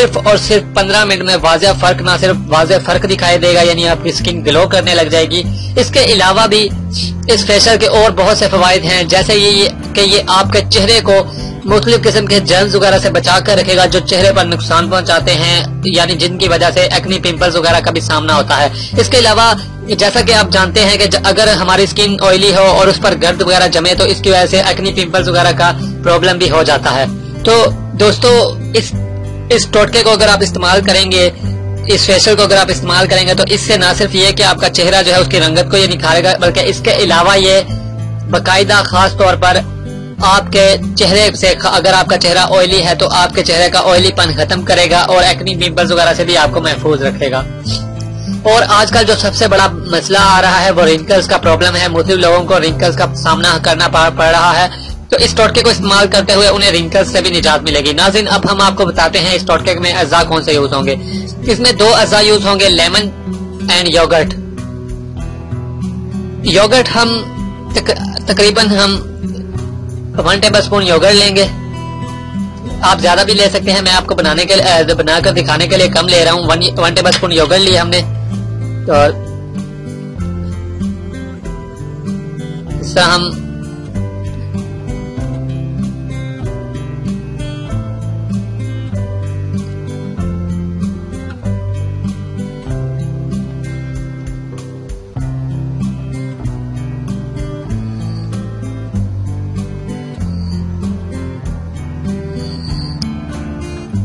सिर्फ और सिर्फ 15 मिनट में वाज़ेह फर्क, ना सिर्फ वाज़ेह फर्क दिखाई देगा, यानी आपकी स्किन ग्लो करने लग जाएगी। इसके अलावा भी इस फेशियल के और बहुत से फवाइद हैं, जैसे ये आपके चेहरे को मुख्तलिफ किस्म के जर्म्स वगैरह से बचा कर रखेगा जो चेहरे पर नुकसान पहुंचाते हैं, यानी जिनकी वजह से एक्ने, पिंपल्स वगैरह का भी सामना होता है। इसके अलावा जैसा कि आप जानते हैं कि अगर हमारी स्किन ऑयली हो और उस पर गर्द वगैरह जमे तो इसकी वजह से एक्ने, पिंपल्स वगैरह का प्रॉब्लम भी हो जाता है। तो दोस्तों इस टोटके को अगर आप इस्तेमाल करेंगे, इस फेशियल को अगर आप इस्तेमाल करेंगे तो इससे ना सिर्फ ये कि आपका चेहरा जो है उसकी रंगत को ये निखारेगा, बल्कि इसके अलावा ये बाकायदा खास तौर पर आपके चेहरे से, अगर आपका चेहरा ऑयली है तो आपके चेहरे का ऑयलीपन खत्म करेगा और एक्ने, पिंपल्स वगैरह से भी आपको महफूज रखेगा। और आजकल जो सबसे बड़ा मसला आ रहा है वो रिंकल्स का प्रॉब्लम है। मुख्तलिफ लोगों को रिंकल्स का सामना करना पड़ रहा है, तो इस टोटके को इस्तेमाल करते हुए उन्हें रिंकल्स से भी निजात मिलेगी। नाज़रीन, अब हम आपको बताते हैं इस टोटके में अज़ा कौन से यूज होंगे। इसमें 2 अज़ा यूज होंगे, लेमन एंड योगर्ट। योगर्ट हम तकरीबन 1 टेबल स्पून योगर्ट लेंगे। आप ज्यादा भी ले सकते हैं, मैं आपको बनाकर दिखाने के लिए कम ले रहा हूँ। 1 टेबल स्पून योगर्ट लिया हमने। तो इससे हम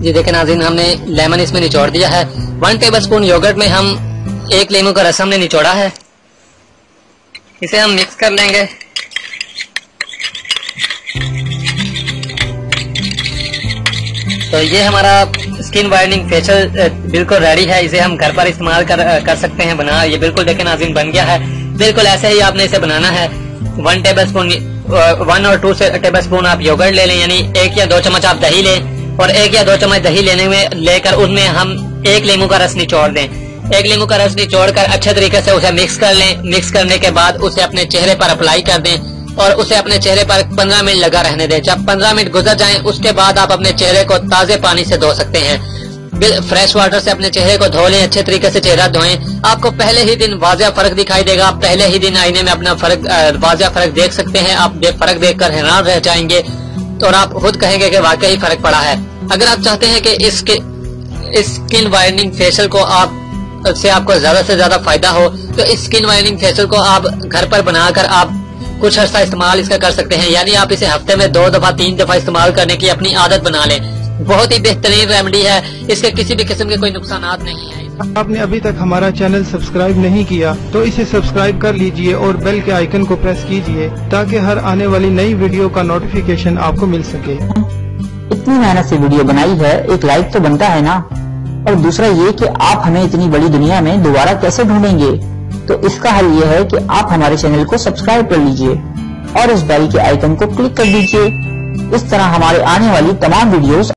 ये देखें नाज़रीन, हमने लेमन इसमें निचोड़ दिया है। 1 टेबल स्पून योगर्ट में हम 1 लीमू का रस हमने निचोड़ा है। इसे हम मिक्स कर लेंगे। तो ये हमारा स्किन वाइटनिंग फेशियल बिल्कुल रेडी है। इसे हम घर पर इस्तेमाल कर सकते हैं बना। ये बिल्कुल देखें नाज़रीन बन गया है। बिल्कुल ऐसे ही आपने इसे बनाना है। 1 टेबल स्पून 1 और 2 टेबल स्पून आप योगर्ट ले लें, यानी 1 या 2 चम्मच आप दही लें, और 1 या 2 चम्मच दही लेकर उसमें हम 1 लीमू का रस निचोड़ दें। 1 लीमू का रस निचोड़ कर अच्छे तरीके से उसे मिक्स कर लें। मिक्स करने के बाद उसे अपने चेहरे पर अप्लाई कर दें और उसे अपने चेहरे पर 15 मिनट लगा रहने दें। जब 15 मिनट गुजर जाएं उसके बाद आप अपने चेहरे को ताजे पानी से धो सकते हैं। फ्रेश वाटर से अपने चेहरे को धो लें, अच्छे तरीके से चेहरा धोएं। आपको पहले ही दिन वाज़ेह फर्क दिखाई देगा। आप पहले ही दिन आईने में अपना वाज़ेह फर्क देख सकते हैं। आप फर्क देखकर हैरान रह जाएंगे और आप खुद कहेंगे कि वाकई फर्क पड़ा है। अगर आप चाहते हैं कि इस स्किन वाइटनिंग फेशियल को से आपको ज्यादा से ज्यादा फायदा हो, तो इस स्किन वाइटनिंग फेशियल को आप घर पर बनाकर आप कुछ अर्सा इस्तेमाल इसका कर सकते हैं। यानी आप इसे हफ्ते में 2 दफा 3 दफा इस्तेमाल करने की अपनी आदत बना लें। बहुत ही बेहतरीन रेमेडी है, इसके किसी भी किस्म के कोई नुकसानात नहीं है। आपने अभी तक हमारा चैनल सब्सक्राइब नहीं किया तो इसे सब्सक्राइब कर लीजिए और बेल के आइकन को प्रेस कीजिए ताकि हर आने वाली नई वीडियो का नोटिफिकेशन आपको मिल सके। इतनी मेहनत से वीडियो बनाई है, एक लाइक तो बनता है ना। और दूसरा ये कि आप हमें इतनी बड़ी दुनिया में दोबारा कैसे ढूंढेंगे, तो इसका हल ये है कि आप हमारे चैनल को सब्सक्राइब कर लीजिए और इस बेल के आइकन को क्लिक कर दीजिए। इस तरह हमारे आने वाली तमाम वीडियोस